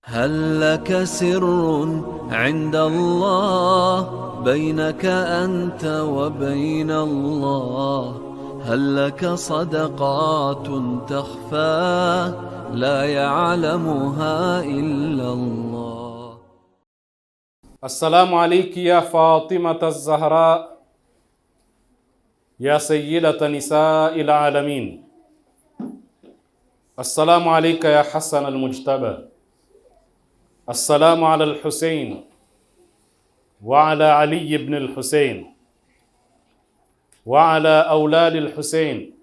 هل لك سر عند الله بينك أنت وبين الله؟ هل لك صدقات تخفى لا يعلمها إلا الله؟ السلام عليك يا فاطمة الزهراء يا سيدة نساء العالمين. السلام عليك يا حسن المجتبى. السلام على الحسين وعلى علي بن الحسين وعلى أولاد الحسين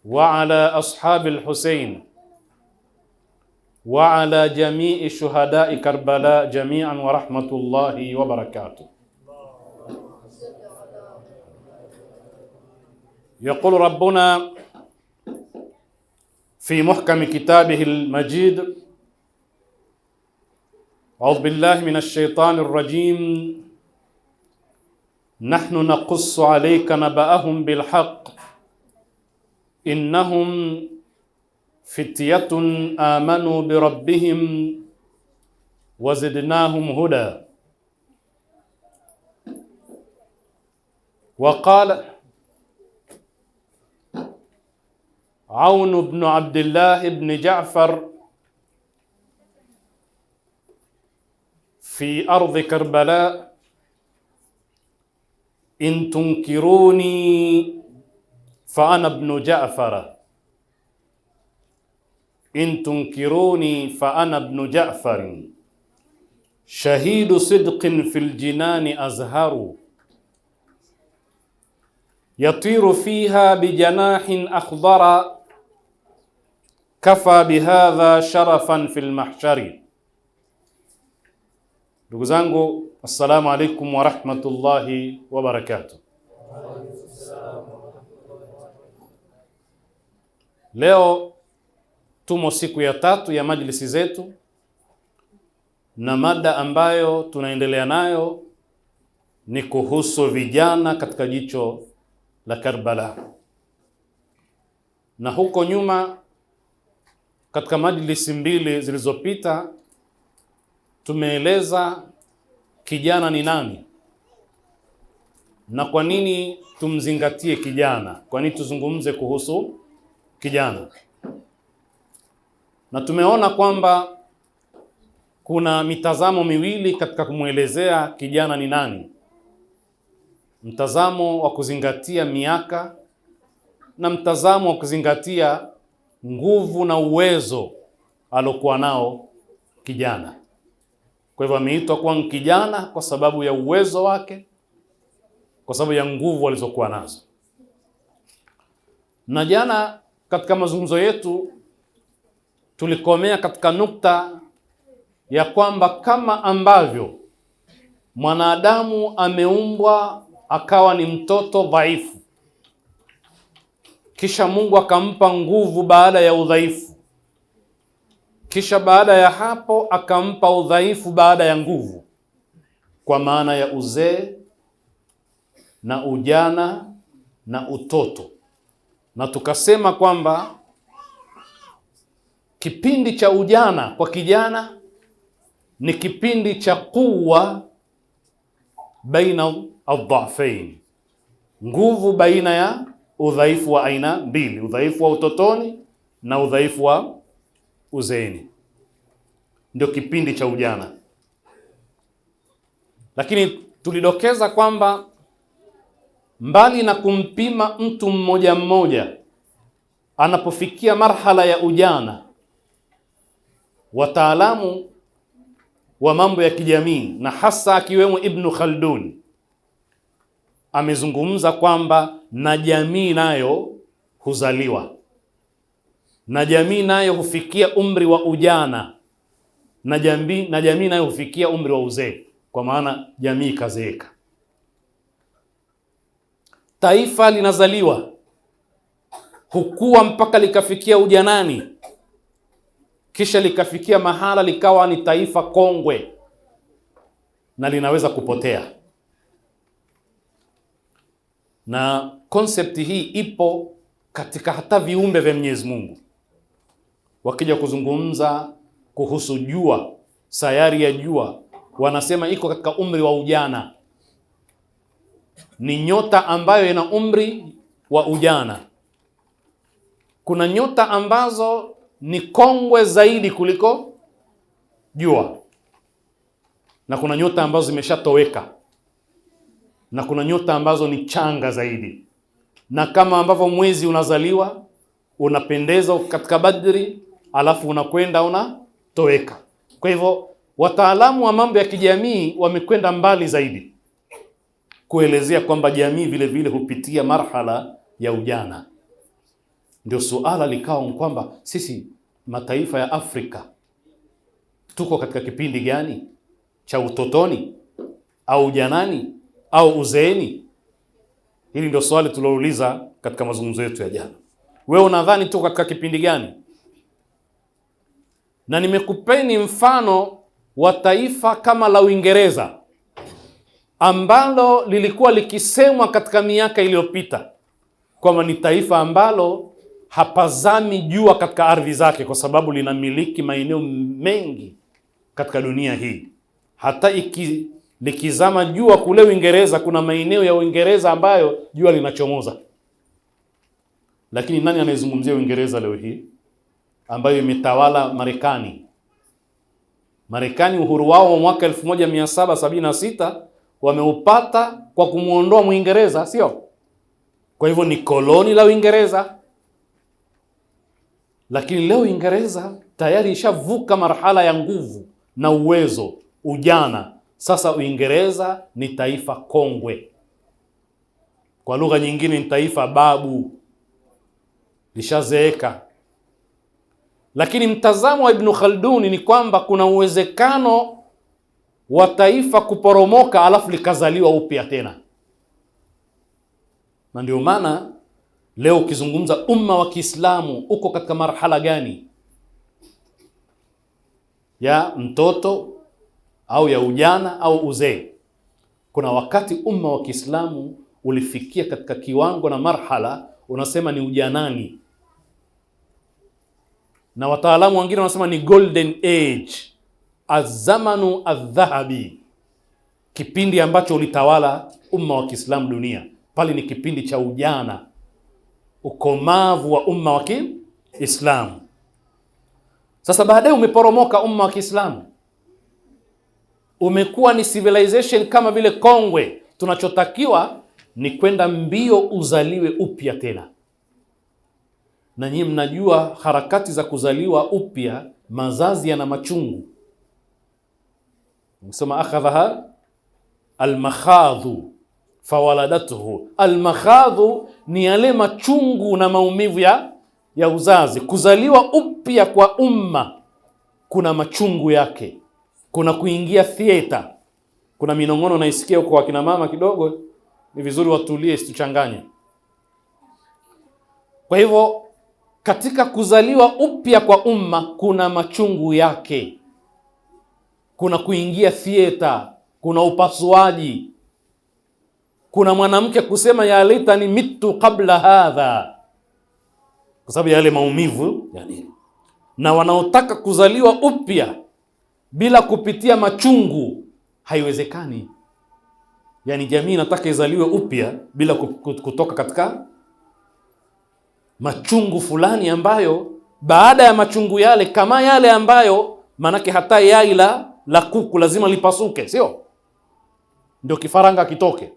وعلى أصحاب الحسين وعلى جميع شهداء كربلاء جميعا ورحمة الله وبركاته. يقول ربنا في محكم كتابه المجيد: أعوذ بالله من الشيطان الرجيم، نحن نقص عليك نبأهم بالحق إنهم فتية آمنوا بربهم وزدناهم هدى. وقال عون بن عبد الله بن جعفر في أرض كربلاء: إن تنكروني فأنا ابن جعفر، إن تنكروني فأنا ابن جعفر، شهيد صدق في الجنان أزهر، يطير فيها بجناح أخضر، كفى بهذا شرفا في المحشر. Ndugu zangu, assalamu alaikum wa rahmatullahi wa barakatuh. Leo tumo siku ya tatu ya majlisi zetu, na mada ambayo tunaendelea nayo ni kuhusu vijana katika jicho la Karbala. Na huko nyuma katika majlisi mbili zilizopita tumeeleza kijana ni nani na kwa nini tumzingatie kijana, kwa nini tuzungumze kuhusu kijana. Na tumeona kwamba kuna mitazamo miwili katika kumwelezea kijana ni nani: mtazamo wa kuzingatia miaka na mtazamo wa kuzingatia nguvu na uwezo alokuwa nao kijana. Kwa hivyo ameitwa kuwa kijana kwa sababu ya uwezo wake, kwa sababu ya nguvu alizokuwa nazo. Na jana katika mazungumzo yetu tulikomea katika nukta ya kwamba kama ambavyo mwanadamu ameumbwa akawa ni mtoto dhaifu, kisha Mungu akampa nguvu baada ya udhaifu, kisha baada ya hapo akampa udhaifu baada ya nguvu, kwa maana ya uzee na ujana na utoto. Na tukasema kwamba kipindi cha ujana kwa kijana ni kipindi cha quwwa baina ad-dha'fain, nguvu baina ya udhaifu wa aina mbili, udhaifu wa utotoni na udhaifu wa uzeeni. Ndio kipindi cha ujana. Lakini tulidokeza kwamba mbali na kumpima mtu mmoja mmoja anapofikia marhala ya ujana, wataalamu wa mambo ya kijamii na hasa akiwemo Ibn Khaldun amezungumza kwamba na jamii nayo huzaliwa, na jamii nayo hufikia umri wa ujana, na jamii nayo hufikia umri wa uzee, kwa maana jamii kazeeka. Taifa linazaliwa, hukua mpaka likafikia ujanani, kisha likafikia mahala likawa ni taifa kongwe na linaweza kupotea. Na konsepti hii ipo katika hata viumbe vya Mwenyezi Mungu. Wakija kuzungumza kuhusu jua, sayari ya jua, wanasema iko katika umri wa ujana. Ni nyota ambayo ina umri wa ujana. Kuna nyota ambazo ni kongwe zaidi kuliko jua, na kuna nyota ambazo zimeshatoweka, na kuna nyota ambazo ni changa zaidi. Na kama ambavyo mwezi unazaliwa unapendeza katika Badri, alafu unakwenda unatoweka. Kwa hivyo wataalamu wa mambo ya kijamii wamekwenda mbali zaidi kuelezea kwamba jamii vile vile hupitia marhala ya ujana. Ndio suala likawa kwamba sisi mataifa ya Afrika tuko katika kipindi gani cha utotoni au ujanani au uzeeni? Hili ndio swali tulouliza katika mazungumzo yetu ya jana. Wewe unadhani tuko katika kipindi gani? Na nimekupeni mfano wa taifa kama la Uingereza ambalo lilikuwa likisemwa katika miaka iliyopita kwamba ni taifa ambalo hapazami jua katika ardhi zake, kwa sababu linamiliki maeneo mengi katika dunia hii. Hata likizama jua kule Uingereza, kuna maeneo ya Uingereza ambayo jua linachomoza. Lakini nani anayezungumzia Uingereza leo hii ambayo imetawala Marekani? Marekani uhuru wao wa mwaka 1776 wameupata kwa kumuondoa Muingereza, sio? Kwa hivyo ni koloni la Uingereza. Lakini leo Uingereza tayari ishavuka marhala ya nguvu na uwezo, ujana. Sasa Uingereza ni taifa kongwe. Kwa lugha nyingine ni taifa babu, lishazeeka. Lakini mtazamo wa Ibn Khaldun ni kwamba kuna uwezekano wa taifa kuporomoka alafu likazaliwa upya tena. Na ndio maana leo ukizungumza umma wa Kiislamu uko katika marhala gani? Ya mtoto au ya ujana au uzee? Kuna wakati umma wa Kiislamu ulifikia katika kiwango na marhala unasema ni ujanani, na wataalamu wengine wanasema ni golden age, azamanu adhahabi, kipindi ambacho ulitawala umma wa Kiislamu dunia. Pale ni kipindi cha ujana, ukomavu wa umma wa Kiislamu. Sasa baadaye umeporomoka umma wa Kiislamu, umekuwa ni civilization kama vile kongwe. Tunachotakiwa ni kwenda mbio uzaliwe upya tena. Na nyinyi mnajua harakati za kuzaliwa upya, mazazi yana machungu. Msema akhadhaha almakhadhu fawaladatuhu. Almakhadhu ni yale machungu na maumivu ya uzazi. Kuzaliwa upya kwa umma kuna machungu yake, kuna kuingia theater, kuna minongono naisikia huko wakina mama kidogo, ni vizuri watulie isituchanganye. Kwa hivyo katika kuzaliwa upya kwa umma kuna machungu yake, kuna kuingia theater, kuna upasuaji, kuna mwanamke kusema ya laitani mitu qabla hadha, kwa sababu ya yale maumivu yani. Na wanaotaka kuzaliwa upya bila kupitia machungu haiwezekani. Yani jamii inataka izaliwe upya bila kutoka katika machungu fulani, ambayo baada ya machungu yale, kama yale ambayo manake hata yai la kuku lazima lipasuke, sio? Ndio kifaranga kitoke.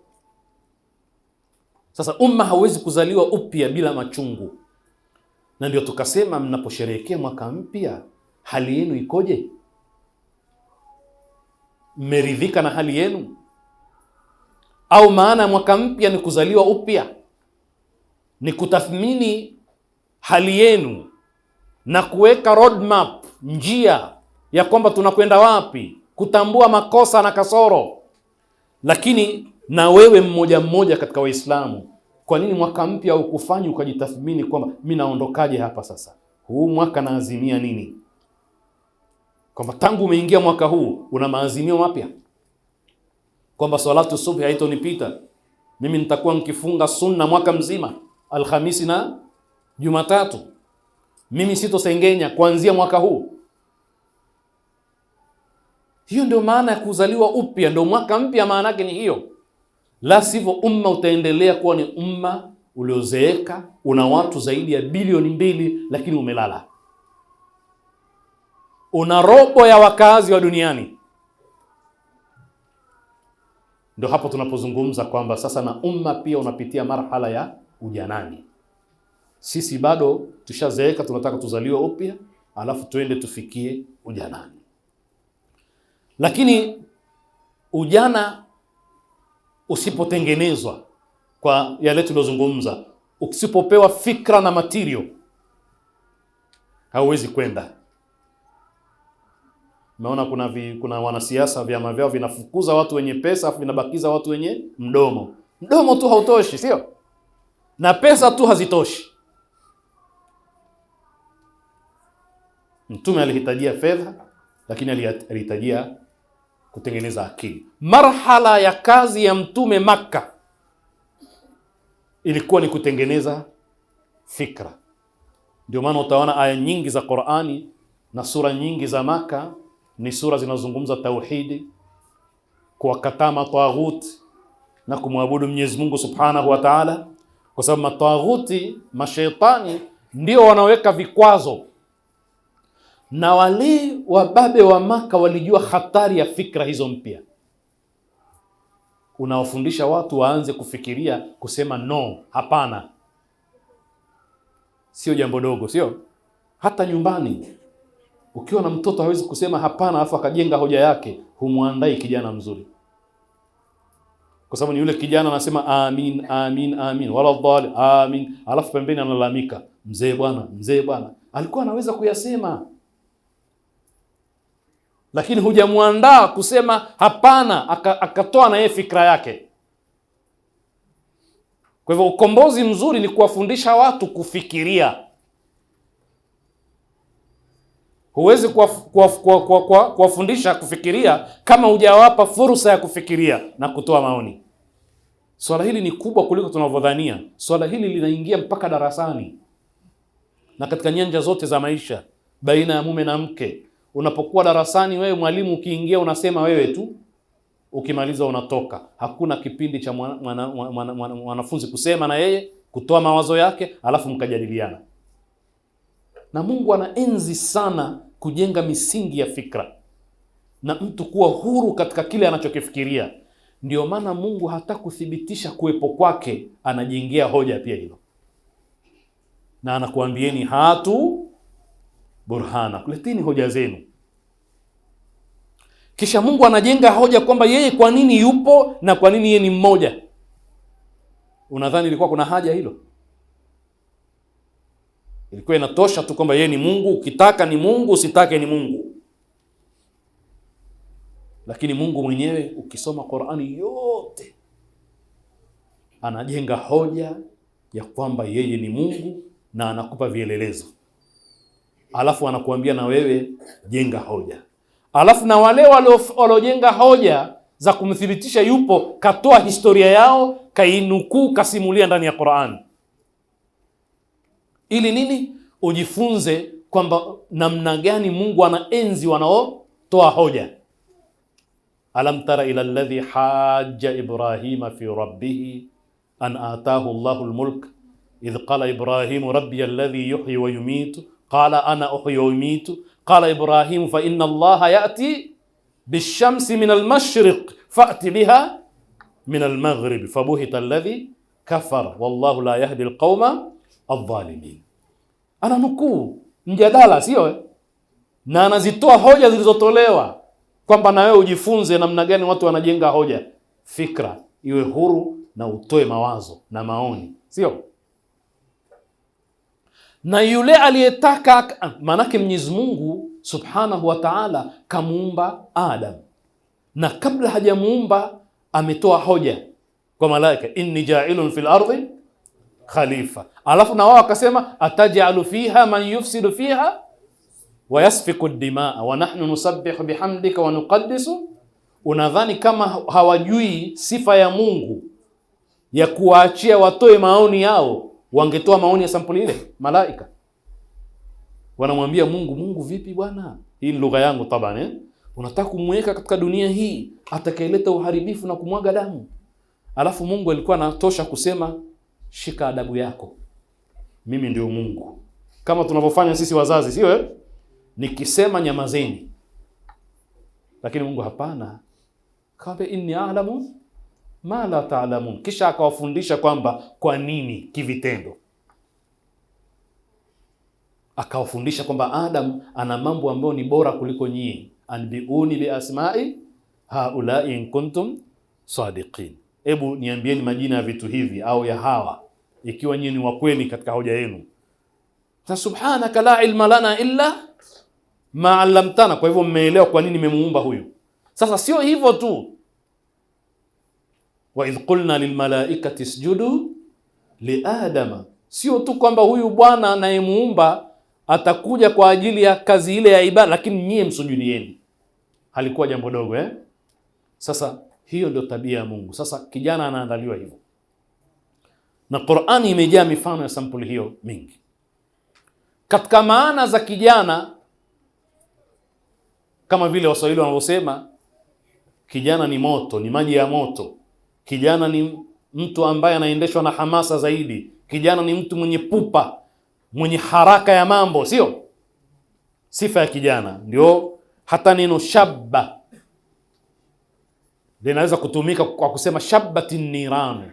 Sasa umma hawezi kuzaliwa upya bila machungu. Na ndio tukasema mnaposherehekea mwaka mpya, hali yenu ikoje? Mmeridhika na hali yenu? Au maana ya mwaka mpya ni kuzaliwa upya, ni kutathmini hali yenu na kuweka roadmap, njia ya kwamba tunakwenda wapi, kutambua makosa na kasoro. Lakini na wewe mmoja mmoja katika Waislamu, kwa nini mwaka mpya ukufanya ukajitathmini kwamba mimi naondokaje hapa sasa? Huu mwaka naazimia nini? Kwamba tangu umeingia mwaka huu una maazimio mapya, kwamba salatu subhi haitonipita, mimi nitakuwa nikifunga sunna mwaka mzima, Alhamisi na Jumatatu, mimi sitosengenya kuanzia mwaka huu. Hiyo ndio maana ya kuzaliwa upya, ndio mwaka mpya, maana yake ni hiyo. La sivyo umma utaendelea kuwa ni umma uliozeeka, una watu zaidi ya bilioni 2 lakini umelala. Una robo ya wakazi wa duniani. Ndio hapo tunapozungumza kwamba sasa na umma pia unapitia marhala ya ujanani. Sisi bado tushazeeka, tunataka tuzaliwe upya, alafu tuende tufikie ujanani. Lakini ujana usipotengenezwa kwa yale tuliyozungumza, usipopewa fikra na material, hauwezi kwenda. Umeona kuna wanasiasa vyama vyao vinafukuza watu wenye pesa afu vinabakiza watu wenye mdomo. Mdomo tu hautoshi, sio? Na pesa tu hazitoshi. Mtume alihitajia fedha, lakini alihitajia kutengeneza akili. Marhala ya kazi ya Mtume Makka ilikuwa ni kutengeneza fikra. Ndio maana utaona aya nyingi za Qur'ani na sura nyingi za Makka ni sura zinazozungumza tauhidi, kuwakataa mataghuti na kumwabudu Mwenyezi Mungu Subhanahu wa Ta'ala, kwa sababu mataghuti, mashaitani ndio wanaweka vikwazo. Na wale wababe wa Makka walijua hatari ya fikra hizo mpya. Unawafundisha watu waanze kufikiria kusema no, hapana. Sio jambo dogo, sio? Hata nyumbani ukiwa na mtoto hawezi kusema hapana afu akajenga hoja yake, humwandai kijana mzuri. Kwa sababu ni yule kijana anasema amin amin amin wala dhali amin, alafu pembeni analalamika mzee bwana alikuwa anaweza kuyasema, lakini hujamwandaa kusema hapana, akatoa na yeye fikra yake. Kwa hivyo ukombozi mzuri ni kuwafundisha watu kufikiria. Huwezi kuwafundisha kufikiria kama hujawapa fursa ya kufikiria na kutoa maoni. Swala hili ni kubwa kuliko tunavyodhania. Swala hili linaingia mpaka darasani na katika nyanja zote za maisha, baina ya mume na mke. Unapokuwa darasani wewe mwalimu, ukiingia unasema wewe tu, ukimaliza unatoka. Hakuna kipindi cha mwanafunzi kusema na yeye, kutoa mawazo yake, alafu mkajadiliana. Na Mungu anaenzi sana kujenga misingi ya fikra na mtu kuwa huru katika kile anachokifikiria. Ndio maana Mungu hata kuthibitisha kuwepo kwake anajengea hoja pia hilo, na anakuambieni hatu burhana, kuleteni hoja zenu. Kisha Mungu anajenga hoja kwamba yeye kwa nini yupo na kwa nini yeye ni mmoja. Unadhani ilikuwa kuna haja hilo? Ilikuwa inatosha tu kwamba yeye ni Mungu, ukitaka ni Mungu, usitake ni Mungu. Lakini Mungu mwenyewe ukisoma Qur'ani yote anajenga hoja ya kwamba yeye ni Mungu na anakupa vielelezo. Alafu anakuambia na wewe jenga hoja. Alafu na wale waliojenga hoja za kumthibitisha yupo, katoa historia yao, kainukuu, kasimulia ndani ya Qur'an. Ili nini? Ujifunze kwamba namna gani Mungu anaenzi wanaotoa hoja. Alam tara ila alladhi hajja Ibrahima fi rabbih an ataahu Allahu almulk idh qala Ibrahimu rabbi alladhi yuhyi wa yumitu qala ana uhyi wa yumitu qala Ibrahimu fa inna Allaha ya'ti bishamsi min almashriq fa'ti biha min almaghrib fabuhita alladhi kafara wallahu la yahdi alqawma adh-dhalimin. Ana nukuu mjadala, sio? Na anazitoa hoja zilizotolewa kwamba na wewe ujifunze namna gani watu wanajenga hoja. Fikra iwe huru na utoe mawazo na maoni, sio? Na yule aliyetaka, manake Mwenyezi Mungu Subhanahu wa Ta'ala kamuumba Adam, na kabla hajamuumba ametoa hoja kwa malaika, inni ja'ilun fil ardi khalifa. Alafu na wao akasema atajalu fiha man yufsidu fiha wa yasfiku dimaa wa nahnu nusabbihu bihamdika wa nuqaddisu. Unadhani kama hawajui sifa ya Mungu ya kuwaachia watoe maoni yao, wangetoa maoni ya sampuli ile? Malaika wanamwambia Mungu, Mungu vipi bwana? Hii ni lugha yangu tabani. Unataka kumweka katika dunia hii atakayeleta uharibifu na kumwaga damu. Alafu Mungu alikuwa anatosha kusema shika adabu yako, mimi ndio Mungu, kama tunavyofanya sisi wazazi, sio? Nikisema nyamazeni. Lakini Mungu hapana, kabe inni a'lamu ma la ta'lamun. Kisha akawafundisha kwamba kwa nini kivitendo. Akawafundisha kwamba Adam ana mambo ambayo ni bora kuliko nyinyi. Anbiuni bi asma'i haula'i in kuntum sadiqin. Hebu niambieni majina ya vitu hivi au ya hawa ikiwa nyinyi ni wa kweli katika hoja yenu. Na subhanaka la ilma lana illa ma 'allamtana. Kwa hivyo mmeelewa kwa nini nimemuumba huyu. Sasa sio hivyo tu. Wa idh qulna lil malaikati isjudu li adama. Sio tu kwamba huyu bwana anayemuumba atakuja kwa ajili ya kazi ile ya ibada, lakini nyie msujudieni. Halikuwa jambo dogo Sasa hiyo ndio tabia ya Mungu. Sasa kijana anaandaliwa hivyo. Na Qur'ani imejaa mifano ya sampuli hiyo mingi. Katika maana za kijana, kama vile Waswahili wanavyosema, kijana ni moto, ni maji ya moto. Kijana ni mtu ambaye anaendeshwa na hamasa zaidi. Kijana ni mtu mwenye pupa, mwenye haraka ya mambo, sio? Sifa ya kijana ndio hata neno shabba linaweza kutumika kwa kusema shabbatin niran,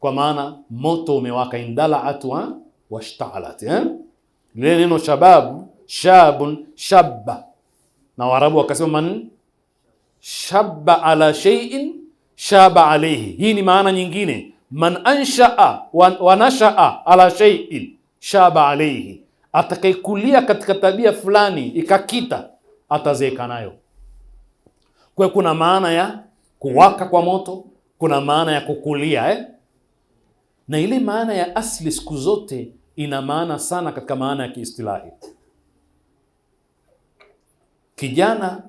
kwa maana moto umewaka. Indala'at wa washta'alat. Lile neno shabab, shabun, shabba, na Waarabu wakasema man shabba ala shay'in shaba alayhi. Hii ni maana nyingine. Man ansha'a wa nasha'a ala shay'in shaba alayhi. Atakayekulia katika tabia fulani ikakita, atazeeka nayo. Kwa kuna maana ya kuwaka kwa moto, kuna maana ya kukulia na ile maana ya asli siku zote ina maana sana katika maana ya kiistilahi. Kijana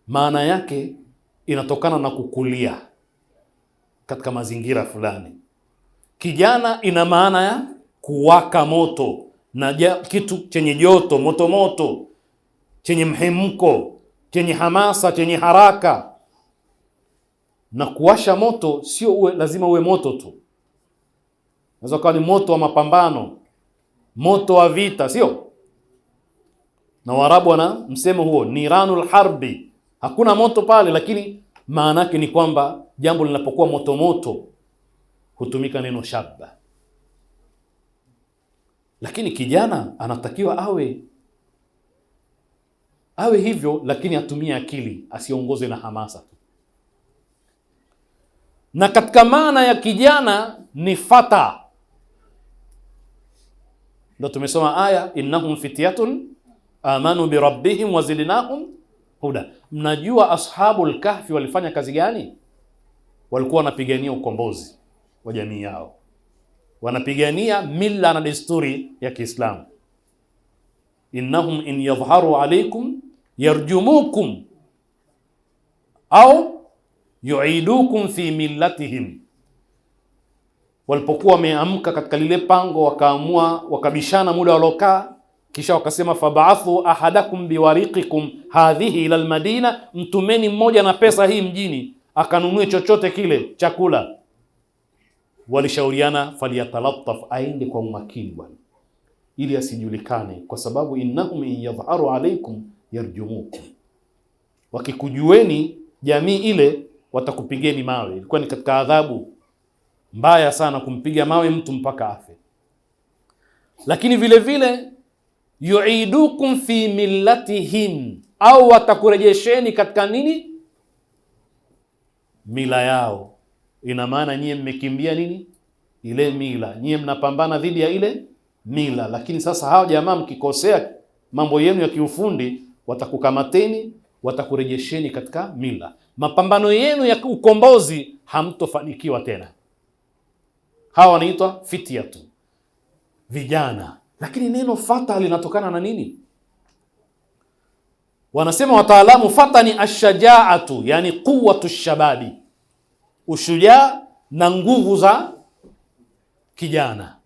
maana yake inatokana na kukulia katika mazingira fulani. Kijana ina maana ya kuwaka moto na kitu chenye joto, moto moto, chenye mhemko, chenye hamasa, chenye haraka. Na kuwasha moto sio lazima uwe moto tu. Unaweza kuwa ni moto wa mapambano, moto wa vita, sio? Na Waarabu wana msemo huo, niranul harbi. Hakuna moto pale, lakini maana yake ni kwamba jambo linapokuwa moto moto hutumika neno shabba. Lakini kijana anatakiwa awe hivyo, lakini atumie akili, asiongozwe na hamasa tu. Na katika maana ya kijana ni fata. Ndio tumesoma aya, innahum fityatun amanu bi rabbihim wazidnahum huda. Mnajua ashabul kahfi walifanya kazi gani? Walikuwa wanapigania ukombozi wa jamii yao, wanapigania mila na desturi ya Kiislamu. Innahum in yadhharu alaykum yarjumukum au yu'idukum fi millatihim. Walipokuwa wameamka katika lile pango, wakaamua, wakabishana muda walokaa, kisha wakasema fab'athu ahadakum biwariqikum hadhihi ila almadina, mtumeni mmoja na pesa hii mjini akanunue chochote kile chakula. Walishauriana faliyatalattaf, aende kwa umakini bwana, ili asijulikane, kwa sababu innahum in yadhharu alaykum yarjumukum, wakikujueni jamii ile watakupigeni mawe. Ilikuwa ni katika adhabu mbaya sana kumpiga mawe mtu mpaka afe. Lakini vile vile yu'idukum fi millatihim, au watakurejesheni katika nini? Mila yao. Ina maana nyie mmekimbia nini? Ile mila. Nyie mnapambana dhidi ya ile mila. Lakini sasa hao jamaa mkikosea mambo yenu ya kiufundi, watakukamateni, watakurejesheni katika mila. Mapambano yenu ya ukombozi hamtofanikiwa tena. Hawa wanaitwa fityatu, vijana. Lakini neno fata linatokana na nini? Wanasema wataalamu, fata ni ashajaatu, yani quwwatu shababi, ushujaa na nguvu za kijana,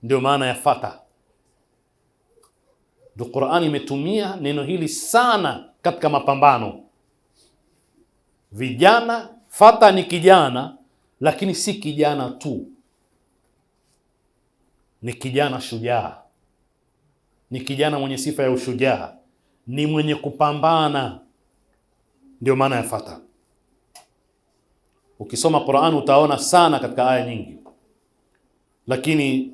ndio maana ya fata. Ndio Qur'ani imetumia neno hili sana katika mapambano. Vijana, fata ni kijana, lakini si kijana tu, ni kijana shujaa, ni kijana mwenye sifa ya ushujaa, ni mwenye kupambana. Ndio maana ya fata. Ukisoma Qur'an utaona sana katika aya nyingi. Lakini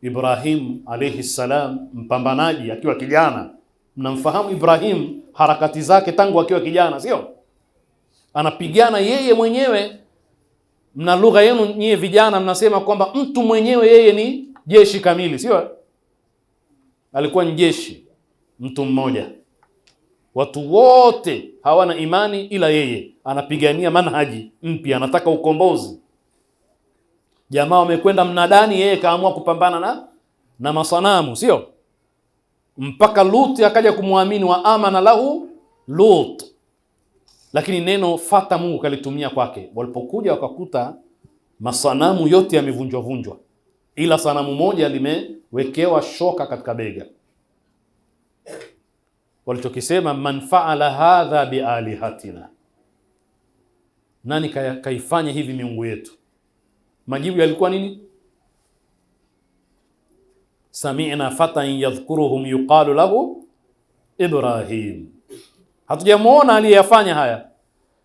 Ibrahim alayhi salam, mpambanaji akiwa kijana. Mnamfahamu Ibrahim, harakati zake tangu akiwa kijana, sio? Anapigana yeye mwenyewe. Mna lugha yenu nyie vijana mnasema kwamba mtu mwenyewe yeye ni jeshi kamili, sio? Alikuwa ni jeshi, mtu mmoja. Watu wote hawana imani ila yeye. Anapigania manhaji mpya, anataka ukombozi. Jamaa wamekwenda mnadani, yeye kaamua kupambana na masanamu, sio? Mpaka Lut akaja kumwamini, wa amana lahu Lut. Lakini neno fata Mungu kalitumia kwake. Walipokuja wakakuta masanamu yote yamevunjwa vunjwa, ila sanamu moja limewekewa shoka katika bega. Walichokisema, man faala hadha bialihatina, nani kaifanya hivi miungu yetu? Majibu yalikuwa nini? Sami'na fatan yadhkuruhum yuqalu lahu Ibrahim. Hatujamuona aliyeyafanya haya,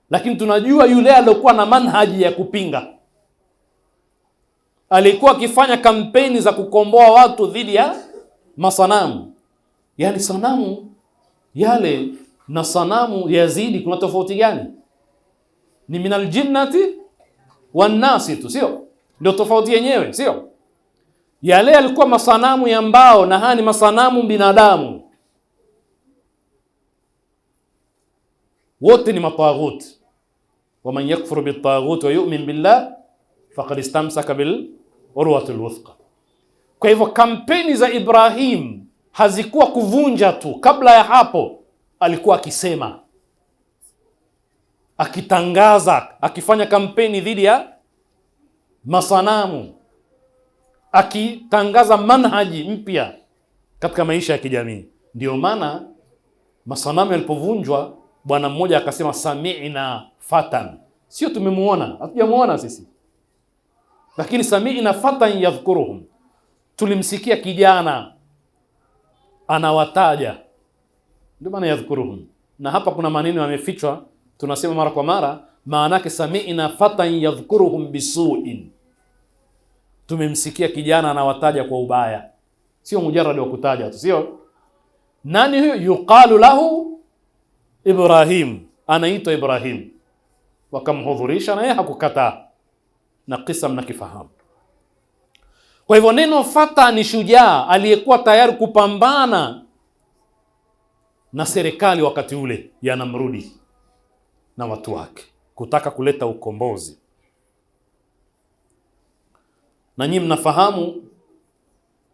lakini tunajua yule aliyokuwa na manhaji ya kupinga, alikuwa akifanya kampeni za kukomboa watu dhidi ya masanamu. Yani sanamu yale na sanamu Yazidi kuna tofauti gani? Ni minal jinnati wan nasi tu, sio? Ndio tofauti yenyewe, sio? Yale yalikuwa masanamu ya mbao na haya ni masanamu binadamu. Wote ni mataghut. Wa man yakfuru bitaghut wa yu'min billah faqad istamsaka bil urwatil wuthqa. Kwa hivyo kampeni za Ibrahim hazikuwa kuvunja tu. Kabla ya hapo alikuwa akisema, akitangaza, akifanya kampeni dhidi ya masanamu, akitangaza manhaji mpya katika maisha ya kijamii. Ndio maana masanamu yalipovunjwa, bwana mmoja akasema sami'na fatan. Sio tumemuona, hatujamuona sisi, lakini sami'na fatan yadhkuruhum, tulimsikia kijana anawataja. Ndio maana yadhkuruhum. Na hapa kuna maneno yamefichwa, tunasema mara kwa mara, maana yake sami'na fatan yadhkuruhum bisu'in, tumemsikia kijana anawataja kwa ubaya. Sio mujarrad wa kutaja tu, sio? Nani huyo? Yuqalu lahu Ibrahim, anaitwa Ibrahim. Wakamhudhurisha na yeye hakukataa, na kisa mnakifahamu. Kwa hivyo neno fata ni shujaa aliyekuwa tayari kupambana na serikali wakati ule ya Namrudi na watu wake, kutaka kuleta ukombozi. Na nyinyi mnafahamu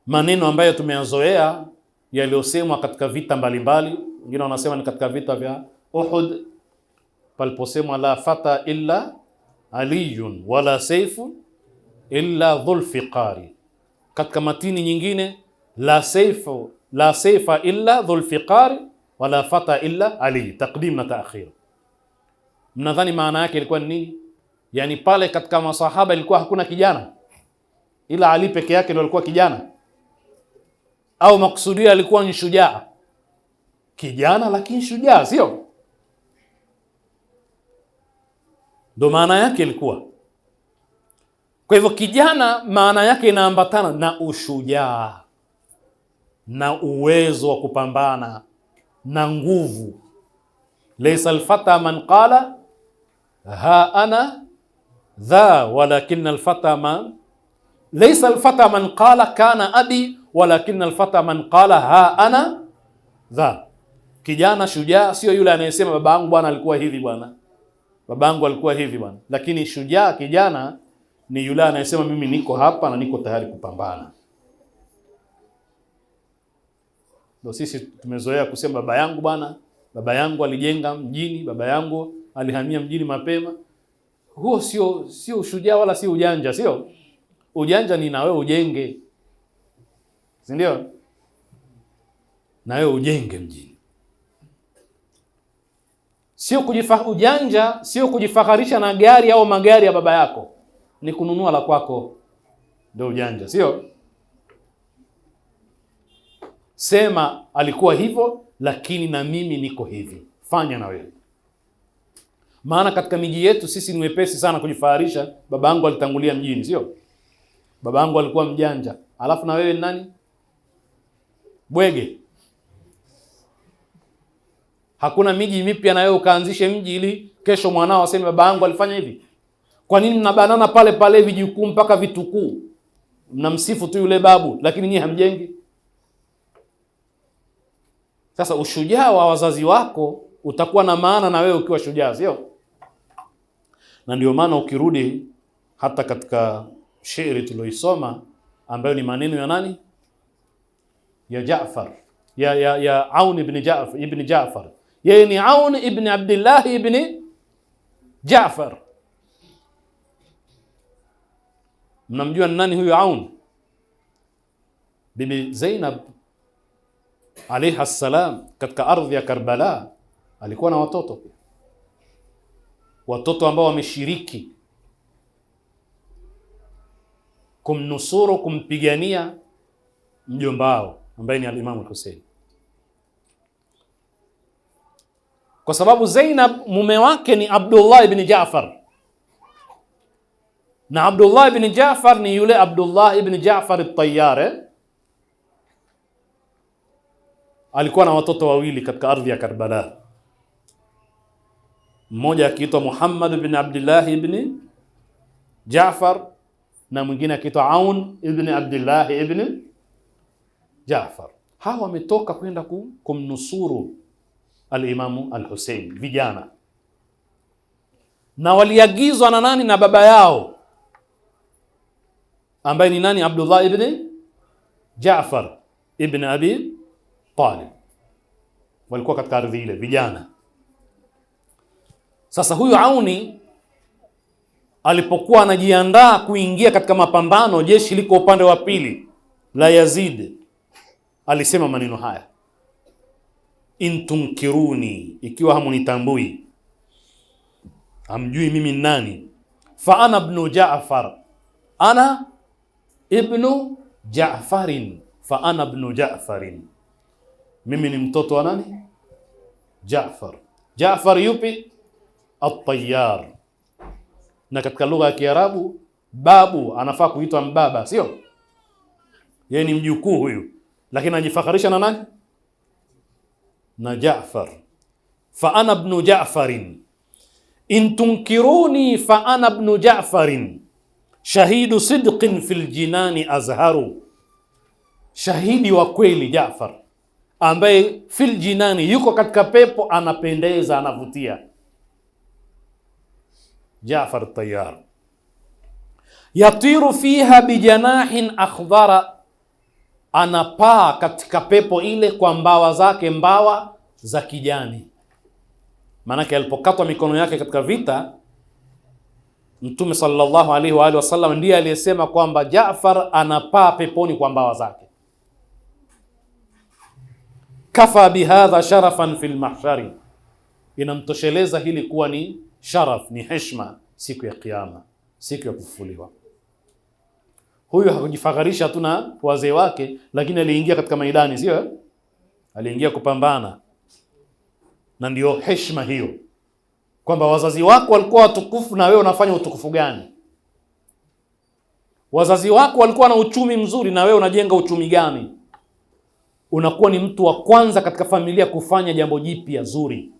maneno ambayo tumeyazoea yaliyosemwa katika vita mbalimbali. Wengine wanasema ni katika vita vya Uhud, paliposemwa la fata illa aliyun wala sayfu illa dhulfiqari. Katika matini nyingine la sayfa illa dhulfiqari wala fata illa ali, taqdim na ta'khir. Mnadhani maana yake ilikuwa ni nini? Yani pale katika masahaba ilikuwa hakuna kijana, ila Ali peke yake ndio alikuwa kijana, au maksudia alikuwa ni shujaa? Kijana lakini shujaa, sio? Ndio maana yake ilikuwa. Kwa hivyo kijana maana yake inaambatana na ushujaa na uwezo wa kupambana na nguvu. Laysa alfata man qala ha ana dha walakin alfata man, laysa alfata man qala kana abi walakin alfata man qala ha ana dha. Kijana shujaa sio yule anayesema babangu bwana alikuwa hivi bwana, babangu alikuwa hivi bwana. Lakini shujaa kijana ni yule anayesema mimi niko hapa na niko tayari kupambana. Ndio sisi tumezoea kusema baba yangu bwana, baba yangu alijenga mjini, baba yangu alihamia mjini mapema. Huo sio ushujaa wala sio ujanja, sio? Ujanja ni na wewe ujenge, si ndio? na wewe ujenge mjini. Ujanja sio kujifaharisha na gari au magari ya baba yako, ni kununua la kwako ndio ujanja, sio? Sema alikuwa hivyo, lakini na mimi niko hivi. Fanya na wewe. Maana katika miji yetu sisi ni wepesi sana kujifaharisha. Babangu alitangulia mjini, sio? Babangu alikuwa mjanja. Alafu na wewe ni nani? Bwege. Hakuna miji mipya na wewe ukaanzishe mji ili kesho mwanao aseme babangu alifanya hivi. Kwa nini mnabanana pale pale vijukuu mpaka vitukuu? Mnamsifu tu yule babu, lakini nyinyi hamjengi. Sasa ushujaa wa wazazi wako utakuwa na maana na wewe ukiwa shujaa, sio? Na ndio maana ukirudi hata katika shairi tuloisoma ambayo ni maneno ya nani? Ya Jaafar, ya Aun ibn Jaafar. Yeye ni Aun ibn Abdullah ibn Jaafar. Mnamjua nani huyu Aun? Bibi Zainab alayha salam katika ardhi ya Karbala alikuwa na watoto pia, watoto ambao wameshiriki kumnusuru, kumpigania mjomba wao ambaye ni al-Imam al-Hussein. Kwa sababu Zainab mume wake ni Abdullah ibn Jaafar, na Abdullah ibn Jaafar ni yule Abdullah ibn Jaafar at-Tayyar. Alikuwa na watoto wawili katika ardhi ya Karbala, mmoja akiitwa Muhammad ibn Abdullah ibn Jaafar na mwingine akiitwa Aun ibn Abdullah ibn Jaafar. Hawa wametoka kwenda kumnusuru al-Imam al-Hussein, vijana, na waliagizwa na nani? Na baba yao ambaye ni nani? Abdullah ibn Jaafar ibn Abi Talib. Walikuwa katika ardhi ile vijana. Sasa huyu Auni alipokuwa anajiandaa kuingia katika mapambano, jeshi liko upande wa pili la Yazid, alisema maneno haya: in tunkiruni, ikiwa hamunitambui, hamjui mimi nani, fa ana ibn Jaafar, ana ibn Jaafarin, fa ana ibn Jaafarin, mimi ni mtoto wa nani? Jaafar. Jaafar yupi? At-Tayyar. Na katika lugha ya Kiarabu babu anafaa kuitwa mbaba, sio? Yeye ni mjukuu huyu, lakini anajifakharisha na nani? Na Jaafar. Fa ana ibn Jaafarin, in tunkiruni fa ana ibn Jaafarin, shahidu sidqin fil jinani azharu, shahidi wa kweli Jaafar, ambaye fil jinani, yuko katika pepo, anapendeza, anavutia. Jaafar at-Tayyar. Yatiru fiha bijanahin akhdara, anapaa katika pepo ile kwa mbawa zake, mbawa za kijani. Maanake alipokatwa mikono yake katika vita, Mtume sallallahu alaihi wa alihi wasallam ndiye aliyesema kwamba Jaafar anapaa peponi kwa mbawa zake. Kafa bihadha sharafan fil mahshari, inamtosheleza hili kuwa ni sharaf, ni heshima siku ya Kiyama, siku ya kufufuliwa. Huyu hakujifakharisha tu na wazee wake, lakini aliingia katika maidani, sio? Aliingia kupambana. Na ndio heshima hiyo, kwamba wazazi wako walikuwa watukufu na wewe unafanya utukufu gani? Wazazi wako walikuwa na uchumi mzuri na wewe unajenga uchumi gani? Unakuwa ni mtu wa kwanza katika familia kufanya jambo jipya zuri.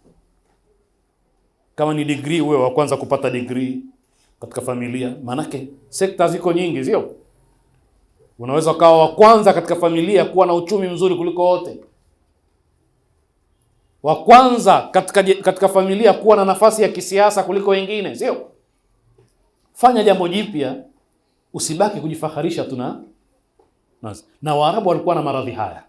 Kama ni degree, wewe wa kwanza kupata degree katika familia. Manake sekta ziko nyingi, sio? Unaweza ukawa wa kwanza katika familia kuwa na uchumi mzuri kuliko wote, wa kwanza katika familia kuwa na nafasi ya kisiasa kuliko wengine, sio? Fanya jambo jipya, usibaki kujifakharisha tu na Waarabu walikuwa na maradhi haya.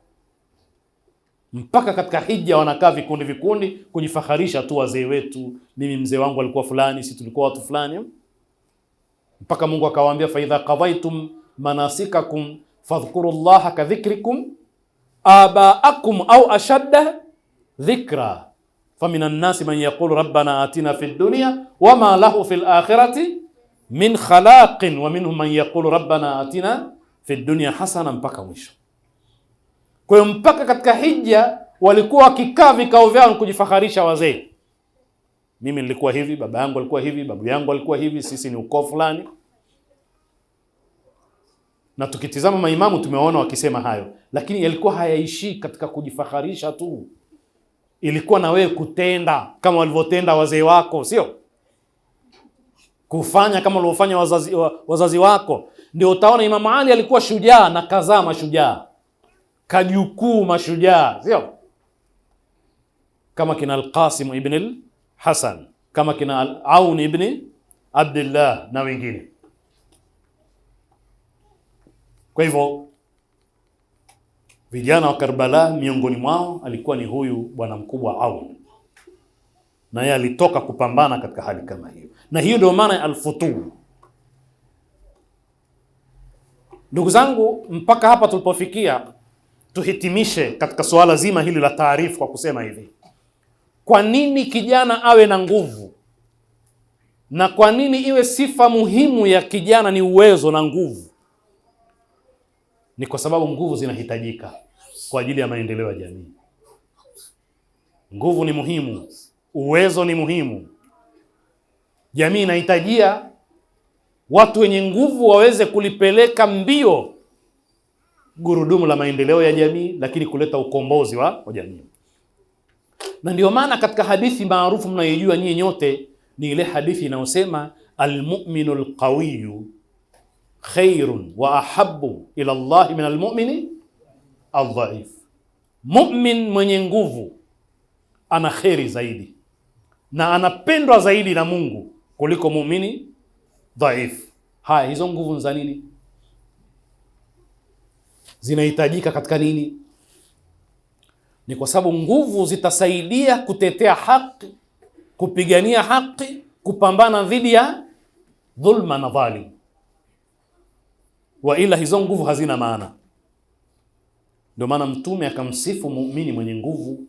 Mpaka katika hija wanakaa vikundi vikundi kujifakharisha tu, wazee wetu, mimi mzee wangu alikuwa fulani, sisi tulikuwa watu fulani. Mpaka Mungu akawaambia, fa idha qadaytum manasikakum fadhkurullaha kadhikrikum abaakum au ashadda dhikra faminan nasi man yaqulu rabbana atina fid dunya wama lahu fil akhirati min khalaqin wa minhum man yaqulu rabbana atina fid dunya hasana, mpaka mwisho. Kwa hiyo mpaka katika hija walikuwa wakikaa vikao vyao kujifakharisha wazee, mimi nilikuwa hivi, baba yangu alikuwa hivi, babu yangu alikuwa hivi, sisi ni ukoo fulani. Na tukitizama maimamu tumeona wakisema hayo, lakini yalikuwa hayaishi katika kujifakharisha tu, ilikuwa na wewe kutenda kama walivyotenda wazee wako, sio kufanya kama walivyofanya wazazi wako. Ndio utaona Imam Ali alikuwa shujaa na kazaa mashujaa, kajukuu mashujaa, sio kama kina Al-Qasim ibn al-Hasan, kama kina Al-Aun ibn Abdullah na wengine. Kwa hivyo vijana wa Karbala miongoni mwao alikuwa ni huyu bwana mkubwa Aun, na yeye alitoka kupambana katika hali kama hiyo, na hiyo ndio maana ya al-futur. Ndugu zangu, mpaka hapa tulipofikia, tuhitimishe katika suala zima hili la taarifu kwa kusema hivi: kwa nini kijana awe na nguvu, na kwa nini iwe sifa muhimu ya kijana ni uwezo na nguvu? Ni kwa sababu nguvu zinahitajika kwa ajili ya maendeleo ya jamii. Nguvu ni muhimu, uwezo ni muhimu. Jamii inahitajia watu wenye nguvu waweze kulipeleka mbio gurudumu la maendeleo ya jamii, lakini kuleta ukombozi wa jamii. Na ndio maana katika hadithi maarufu mnayoijua nyinyi nyote ni ile hadithi inayosema almu'minu alqawiyyu khairun wa ahabbu ila Allah min almu'mini aldhaif. Mu'min mwenye nguvu ana kheri zaidi na anapendwa zaidi na Mungu kuliko muumini dhaif. Haya, hizo nguvu za nini? Zinahitajika katika nini? Ni kwa sababu nguvu zitasaidia kutetea haki, kupigania haki, kupambana dhidi ya dhulma na dhalim. Wa ila hizo nguvu hazina maana. Ndio maana Mtume akamsifu muumini mwenye nguvu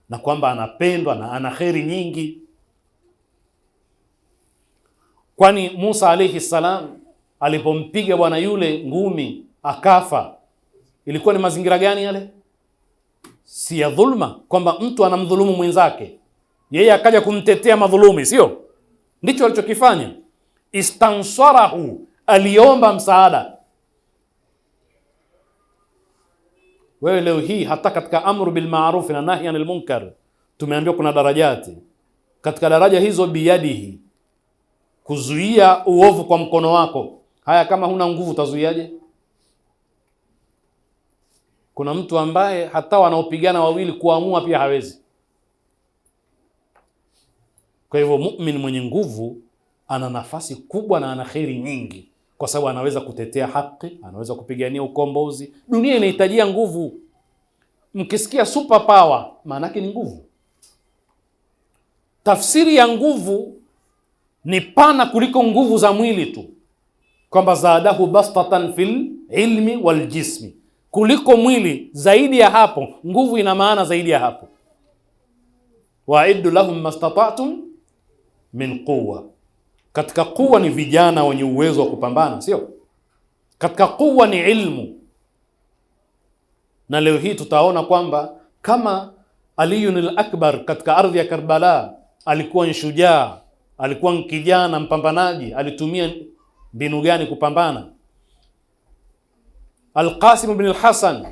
na kwamba anapendwa na ana kheri nyingi. Kwani Musa alayhi salam alipompiga bwana yule ngumi akafa, ilikuwa ni mazingira gani yale? Si ya dhulma, kwamba mtu anamdhulumu mwenzake, yeye akaja kumtetea madhulumi, sio? Ndicho alichokifanya. Istansarahu, aliomba msaada. Wewe leo hii hata katika amru bil ma'ruf na nahy anil munkar tumeambiwa kuna darajati. Katika daraja hizo biyadihi, kuzuia uovu kwa mkono wako. Haya, kama huna nguvu utazuiaje? Kuna mtu ambaye hata wanaopigana wawili kuamua pia hawezi. Kwa hivyo mu'min mwenye nguvu ana nafasi kubwa na ana kheri nyingi, kwa sababu anaweza kutetea haki, anaweza kupigania ukombozi. Dunia inahitajia nguvu. Mkisikia super power, maana yake ni nguvu. Tafsiri ya nguvu ni pana kuliko nguvu za mwili tu, kwamba zaadahu bastatan fil ilmi wal jismi, kuliko mwili. Zaidi ya hapo, nguvu ina maana zaidi ya hapo. Wa'iddu lahum mastata'tum min quwwa. Katika quwwa ni vijana wenye uwezo wa kupambana, sio? Katika quwwa ni ilmu. Na leo hii tutaona kwamba kama Aliyun al-Akbar katika ardhi ya Karbala alikuwa ni shujaa, alikuwa ni kijana mpambanaji, alitumia mbinu gani kupambana? Al-Qasim ibn al-Hasan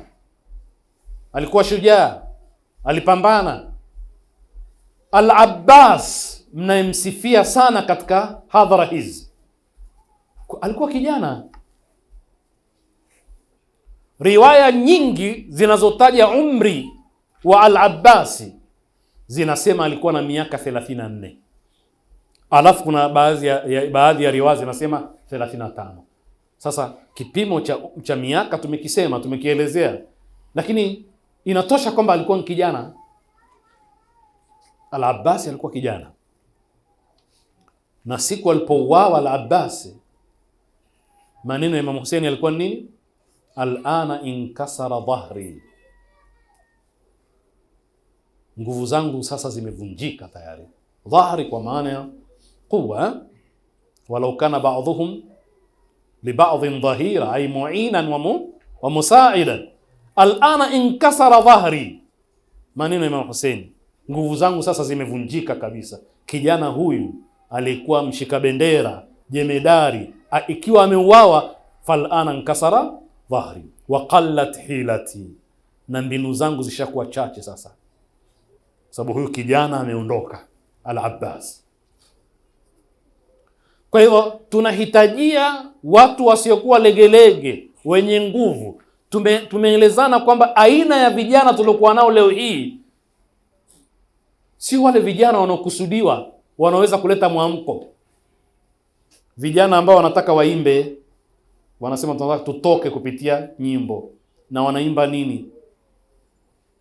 alikuwa shujaa, alipambana. Al-Abbas mnayemsifia sana katika hadhara hizi, alikuwa kijana. Riwaya nyingi zinazotaja umri wa Al-Abbasi zinasema alikuwa na miaka 34. Alafu kuna baadhi ya riwaya zinasema 35. Sasa kipimo cha miaka tumekielezea, lakini inatosha kwamba alikuwa ni kijana. Al-Abbasi alikuwa kijana. Na siku alipouawa Al-Abbasi, maneno ya Imam Hussein alikuwa nini? Al-ana inkasara dhahri nguvu zangu sasa zimevunjika tayari. Dhahri kwa maana ya quwwa, walau kana ba'dhuhum li ba'dhin dhahira ay mu'inan wa musa'idan, al'ana inkasara dhahri. Maneno Imam Hussein, nguvu zangu sasa zimevunjika kabisa. Kijana huyu alikuwa mshika bendera, jemedari, ikiwa ameuawa, fal'ana inkasara dhahri wa qallat hilati, na mbinu zangu zishakuwa chache sasa, sababu huyu kijana ameondoka, Al-Abbas. Kwa hivyo tunahitajia watu wasiokuwa legelege, wenye nguvu. Tumeelezana kwamba aina ya vijana tuliokuwa nao leo hii si wale vijana wanaokusudiwa wanaweza kuleta mwamko. Vijana ambao wanataka waimbe, wanasema tunataka tutoke kupitia nyimbo, na wanaimba nini?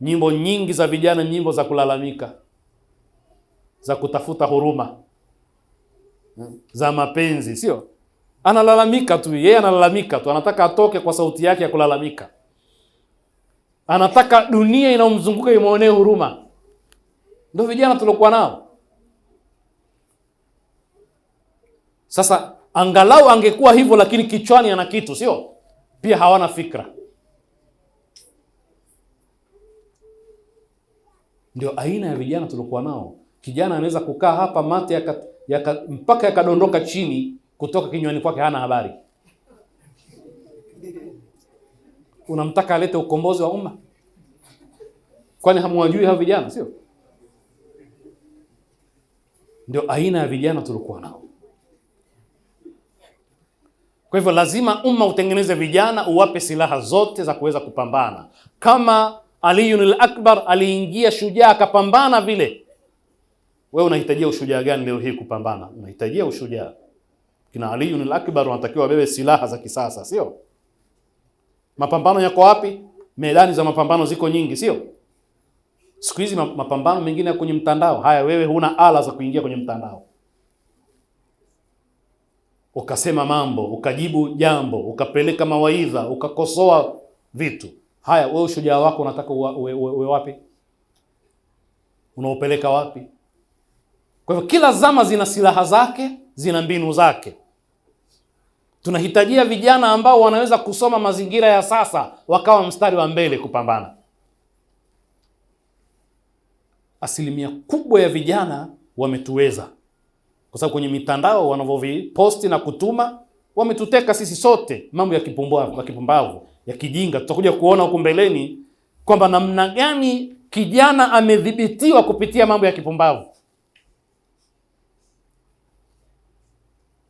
Nyimbo nyingi za vijana, nyimbo za kulalamika, za kutafuta huruma, za mapenzi. Sio analalamika tu, yeye analalamika tu, anataka atoke kwa sauti yake ya kulalamika, anataka dunia inayomzunguka imuonee huruma. Ndio vijana tuliokuwa nao. Sasa angalau angekuwa hivyo, lakini kichwani ana kitu, sio? Pia hawana fikra. Ndio aina ya vijana tuliokuwa nao. Kijana anaweza kukaa hapa mate mpaka yakadondoka chini kutoka kinywani kwake, hana habari. Unamtaka alete ukombozi wa umma? Kwani hamwajui hao vijana, sio? Ndio aina ya vijana tuliokuwa nao. Kwa hivyo lazima umma utengeneze vijana, uwape silaha zote za kuweza kupambana. Kama Aliyun al-Akbar aliingia shujaa akapambana vile, wewe unahitajia ushujaa gani leo hii kupambana? Unahitajia ushujaa. Kina Aliyun al-Akbar wanatakiwa wabebe silaha za kisasa, sio? Mapambano yako wapi? Medani za mapambano ziko nyingi, sio? Siku hizi mapambano mengine ya kwenye mtandao. Haya, wewe huna ala za kuingia kwenye mtandao, ukasema mambo, ukajibu jambo, ukapeleka mawaidha, ukakosoa vitu. Haya, wewe ushujaa wako unataka uwe wapi? Unaupeleka wapi? Kwa hivyo kila zama zina silaha zake, zina mbinu zake. Tunahitajia vijana ambao wanaweza kusoma mazingira ya sasa, wakawa mstari wa mbele kupambana. Asilimia kubwa ya vijana wametuweza, kwa sababu kwenye mitandao wanavyoviposti na kutuma, wametuteka sisi sote. Mambo ya kipumbavu, ya kijinga. Tutakuja kuona huko mbeleni kwamba namna gani kijana amedhibitiwa kupitia mambo ya kipumbavu.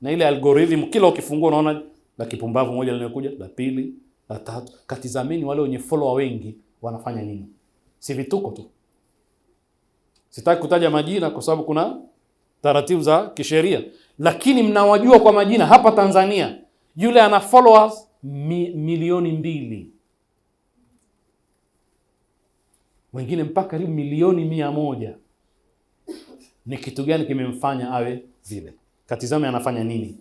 Na ile algorithm kila ukifungua unaona la kipumbavu moja linakuja, la pili, la tatu. Katizameni wale wenye follower wengi wanafanya nini? Si vituko tu. Sitaki kutaja majina kwa sababu kuna taratibu za kisheria, lakini mnawajua kwa majina. Hapa Tanzania yule ana followers milioni 2, wengine mpaka karibu milioni 100. Ni kitu gani kimemfanya awe vile? Katizame anafanya nini?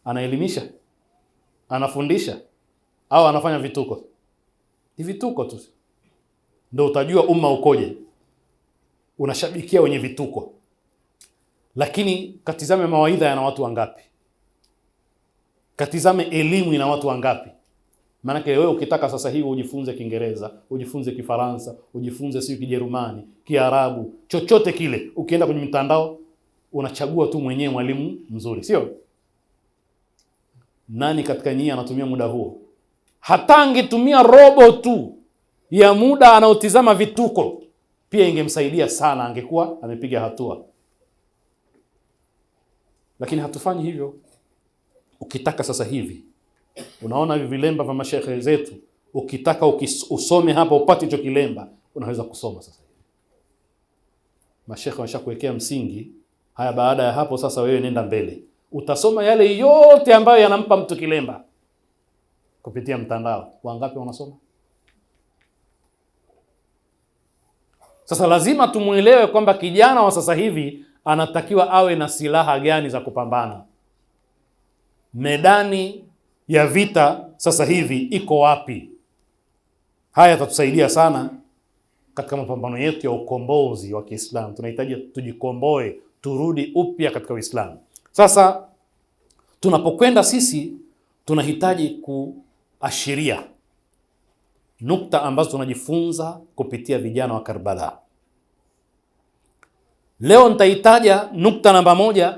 Anaelimisha, anafundisha, au anafanya vituko? Ni vituko tu. Ndio utajua umma ukoje. Unashabikia wenye vituko. Lakini katizame mawaidha yana watu wangapi? Katizame elimu ina watu wangapi? Maana wewe ukitaka sasa hivi ujifunze Kiingereza, ujifunze Kifaransa, ujifunze sio Kijerumani, Kiarabu, chochote kile, ukienda kwenye mitandao unachagua tu mwenyewe mwalimu mzuri, sio? Nani katika nyinyi anatumia muda huo? Hata angetumia robo tu ya muda anaotizama vituko, pia ingemsaidia sana, angekuwa amepiga hatua. Lakini hatufanyi hivyo. Ukitaka sasa hivi, unaona hivi vilemba vya mashehe zetu, ukitaka usome hapa upate hicho kilemba, unaweza kusoma sasa hivi. Mashehe wameshakuwekea msingi. Haya, baada ya hapo sasa wewe nenda mbele. Utasoma yale yote ambayo yanampa mtu kilemba kupitia mtandao. Wangapi wanasoma? Sasa lazima tumuelewe kwamba kijana wa sasa hivi anatakiwa awe na silaha gani za kupambana. Medani ya vita sasa hivi iko wapi? Haya yatatusaidia sana katika mapambano yetu ya ukombozi wa Kiislamu. Tunahitaji tujikomboe, turudi upya katika Uislamu. Sasa tunapokwenda sisi tunahitaji kuashiria nukta ambazo tunajifunza kupitia vijana wa Karbala. Leo nitahitaja nukta namba 1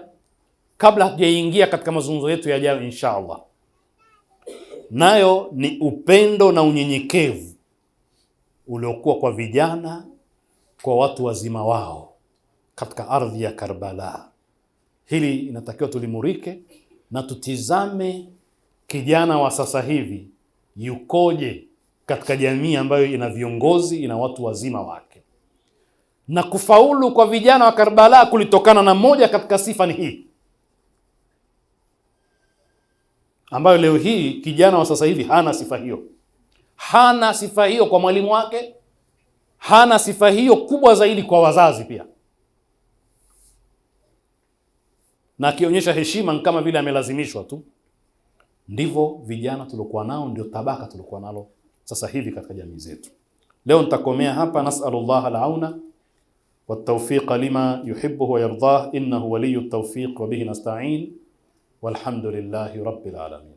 kabla hatujaingia katika mazungumzo yetu yajayo insha Allah. Nayo ni upendo na unyenyekevu uliokuwa kwa vijana kwa watu wazima wao katika ardhi ya Karbala. Hili inatakiwa tulimurike na tutizame kijana wa sasa hivi yukoje katika jamii ambayo ina viongozi, ina watu wazima wake. Na kufaulu kwa vijana wa Karbala kulitokana na moja katika sifa ni hii, ambayo leo hii kijana wa sasa hivi hana sifa hiyo. Hana sifa hiyo kwa mwalimu wake, hana sifa hiyo kubwa zaidi kwa wazazi pia. Na akionyesha heshima kama vile amelazimishwa tu. Ndivyo vijana tulikuwa nao, ndio tabaka tulikuwa nalo sasa hivi katika jamii zetu. Leo nitakomea hapa. Nas'alullah al-auna wat-tawfiq lima yuhibbu wa yardah, innahu waliyyu at-tawfiq wa bihi nasta'in, walhamdulillahi rabbil alamin.